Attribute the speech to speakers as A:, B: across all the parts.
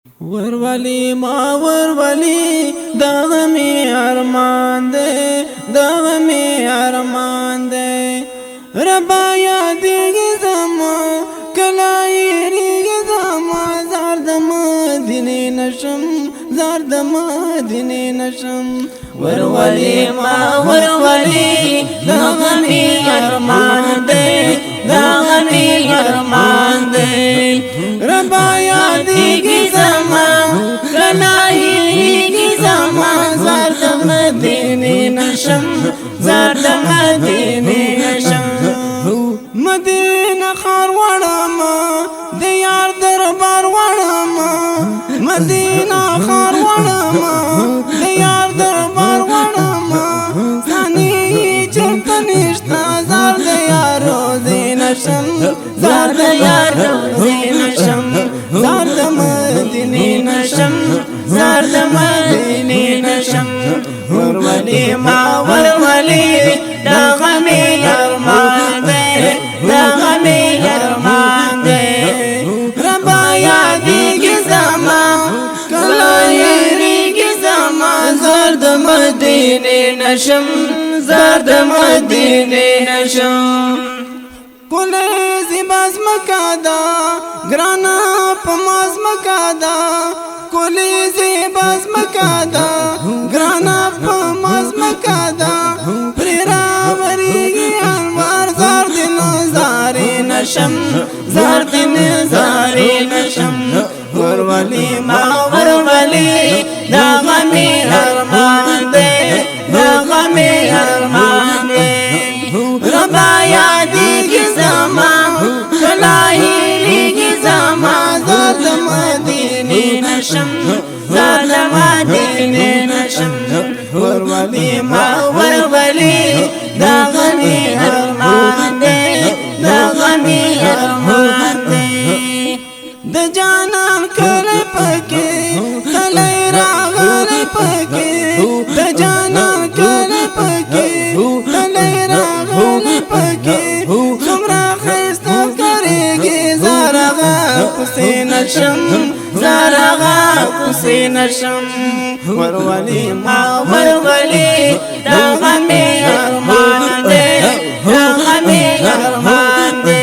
A: ورولي ما ورولي دغمي ارمان دے دغمي ارمان دے ربا یادی زما کلایری زما زرد مدینه نشم زرد مدینه نشم ورولي ما ورولي دغمي ارمان دے دغمي ارمان دے ربا یادی زما کلایری زما زرد مدینه نشم زرد مدینه نشم مدینه خار وړم د یار دربار وړم مدینه خار وړم د یار دربار وړم ثاني چرته نشتا زار د یارو زینشم زار د یارو زینشم زار د مدینه نشم زار د مدینه نشم ورولي ما ورولي دا غمي ارمان دے دا غمي ارمان دے ربا یادی زما کلایری زما زار د مدینه نشم زار د مدینه نشم کوله زیباز مکادا گرانا پماز مکادا کوله زیباز مکادا گرانا پماز مکادا پررا وریگی انوار زار دن زاری نشم زار دن زاری نشم ورولي ما ورولي دا غمي ارمان دے دا غمي ارمان دے ربا یادی زما کلایری زما زار د مدینه نشم زار د مدینه نشم ورولي ما ورولي دا غمي ارمان دے دا غمي ارمان دے د جانان کله پکې تلای راغلی پکې د جانان کله پکې تلای راغلی پکې څومره خسته کړېږي زارغه پسې نشم زارغه پسې نشم ورولي ما ورولي دا غمي ارمان دے دا غمي ارمان دے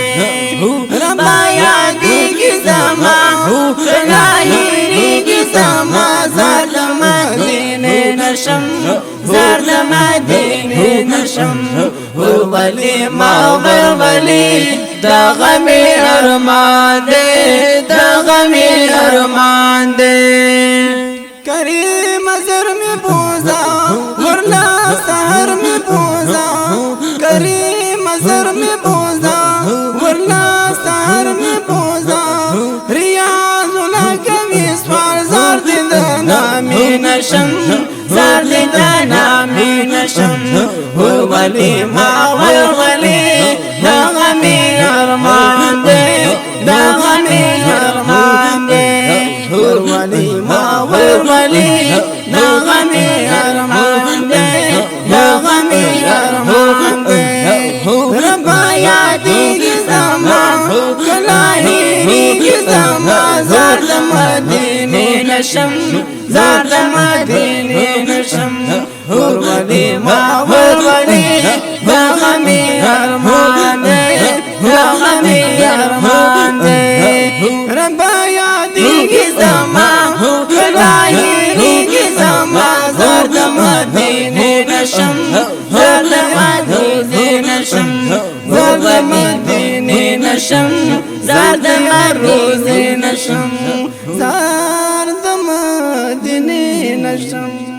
A: ربا یادی زما کلایری زما زار د مدینه نشم زار د مدینه نشم ورولي ما ورولي دا غمي ارمان دے دا غمي ارمان دے کریم زر میں بوزا ورلا سحر میں بوزا کریم زر میں بوزا ورلا سحر میں بوزا ریاض لکمی سوار زار دن نامی نشم زار دن نامی نشم ورولي ما ورولي دا غمي ارمان دے دا غمي ارمان دے ورولي ما ورولي دا غمي ارمان دے دا غمي ارمان دے ربا یادی زما کلایری زما زار د مدینه نشم زار د مدینه نشم ورولي ما ورولي دا غمي ارمان دے دا غمي ارمان دے ربا یادی زما کلایری زما زار د مدینه نشم زار د مدینه نشم زار د مدینه نشم زار د مروزه نشم زار د مدینه نشم